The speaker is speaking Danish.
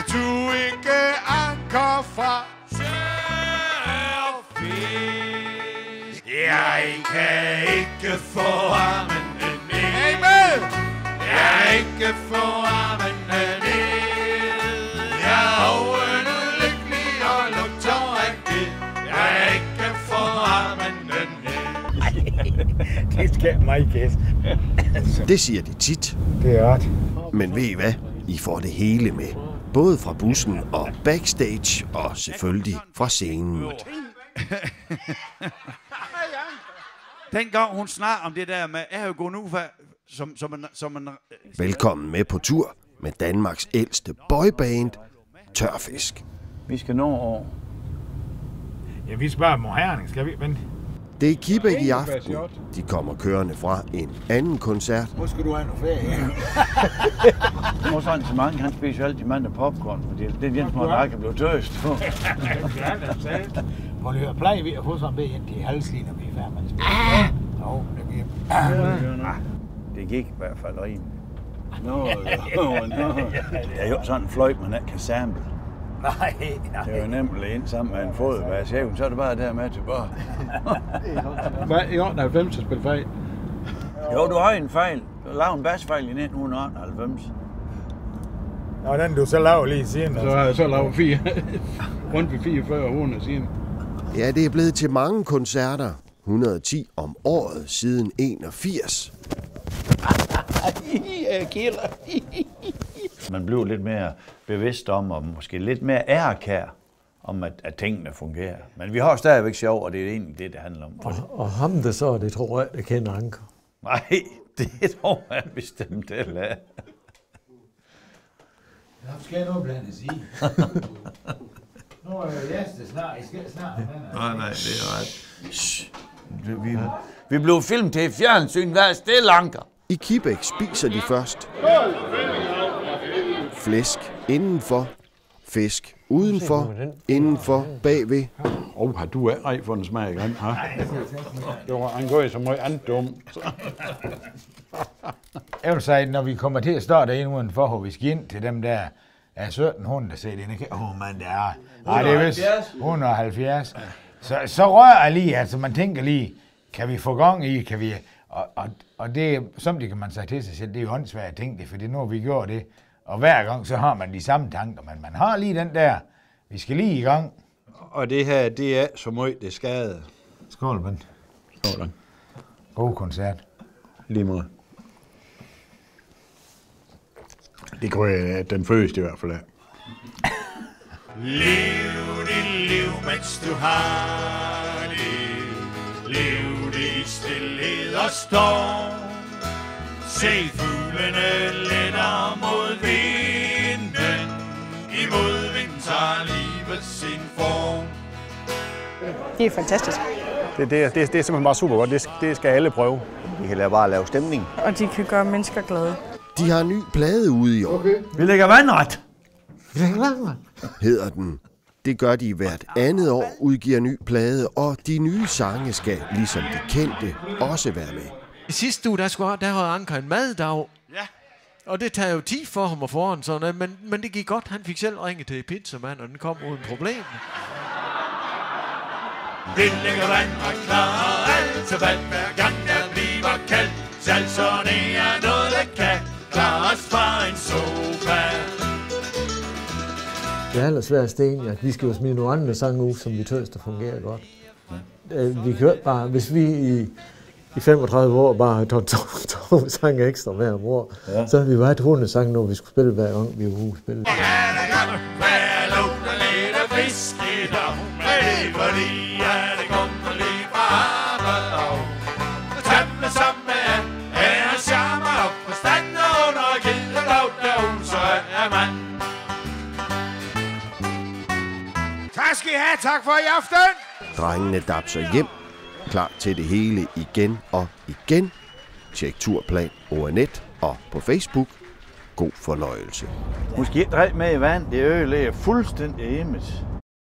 Er du ikke anker fra surfisk? Jeg kan ikke få armen ned. Amen! Jeg kan ikke få armen ned. Jeg er ulykkelig og lugter rigtig. Jeg kan ikke få armen ned. Det skal mig gæst. Det siger de tit. Det er ret. Men ved I hvad? I får det hele med. Både fra bussen og backstage, og selvfølgelig fra scenen. Dengang hun snakker om det der med, jeg har jo gået nu som en... Velkommen med på tur med Danmarks ældste boyband, Tørfisk. Vi skal nå over. Ja, vi spørger om Herning, skal vi? Men... Det er Kibæk i aften. De kommer kørende fra en anden koncert. Hvor skal du have noget ferie? Vores arrangement, han spiser jo altid mand popcorn, fordi det er Jens Morten Akke blev tøst. Hvor det plejer vi at få sådan en ind i halslin, når vi er færdige med at spille. Jo, det giver. Det gik i hvert fald rimeligt. Nå. Det er jo sådan en fløjt, man ikke kan sample. Nej. Det er jo nemt at ind sammen med en fodbærs hævn, så er det bare der med tilbage. Hvad i 98 at spille fejl? Jo, du har en fejl. Du lavede en basfejl i 1998. Nå, den du så laver lige siden. Så har jeg så lavet 4. Rundt ved 4400 siden. Ja, det er blevet til mange koncerter. 110 om året siden 81. Man bliver lidt mere bevidst om, og måske lidt mere ærkær om, at tingene fungerer. Men vi har stadigvæk sjov, og det er egentlig det handler om. Og ham der så, det tror jeg, der kender Anker. Nej, det tror jeg bestemt heller. Der skal noget blandes i. Nu er det snart. I skal snart. Nej, det er ret. Vi blev filmet til fjernsyn, hvad er stille, Anker? I Kibæk spiser de først flæsk indenfor, fisk udenfor, indenfor, bagved. Har du ikke ej for en smag igen, ha? Det var en gøj så meget andet dumt. Jeg vil sige, når vi kommer til at stå derinde udenfor, hvor vi skal ind til dem der er 17 hunde, der sidder inde. Man, det er... Nej, det er vist 170. Så rører jeg lige, altså man tænker lige, kan vi få gang i, kan vi... Og det, samtidig kan man sige til sig selv, det er jo åndssvært at tænke det, for det er nu, vi gjorde det. Og hver gang, så har man de samme tanker, men man har lige den der, vi skal lige i gang. Og det her, det er så meget, det skade. Skål, Ben. Skål. God koncert. Lige måde. Det kunne jeg, den første i hvert fald af. Lev dit liv, mens du har det. Lev det i stilhed og storm. Se fuglene letter mod vinden. I modvind tager livet sin form. Det er fantastisk. Det er simpelthen bare super godt. Det skal alle prøve. De kan bare lave stemning. Og de kan gøre mennesker glade. De har en ny plade ude i år. Okay. Vi lægger vandret. Hedder den. Det gør de hvert andet år, udgiver ny plade, og de nye sange skal, ligesom de kendte, også være med. I sidste uge, der havde Anker en maddag. Ja. Og det tager jo 10 for ham og foran sådan, men det gik godt. Han fik selv ringet til pizzamand, og den kom uden problem. Det lægger vandret klar, altid vand hver gang der bliver kaldt. Salserne er noget, der kan klare os fra en sofa. Det er allersværeste egentlig, at vi skal jo smide nogle andre sange ud, som vi tøs, der fungerer godt. Vi kan bare, hvis vi i 35 år bare har to sange ekstra hver år, ja. Så har vi bare 100 sange, når vi skulle spille hver gang, vi var ude spille. Tak skal I have, tak for i aften! Drengene dapser hjem, klar til det hele igen og igen. Tjek Turplan ONet og på Facebook. God fornøjelse. Måske ikke drej med i vand, det ødelægger fuldstændig image.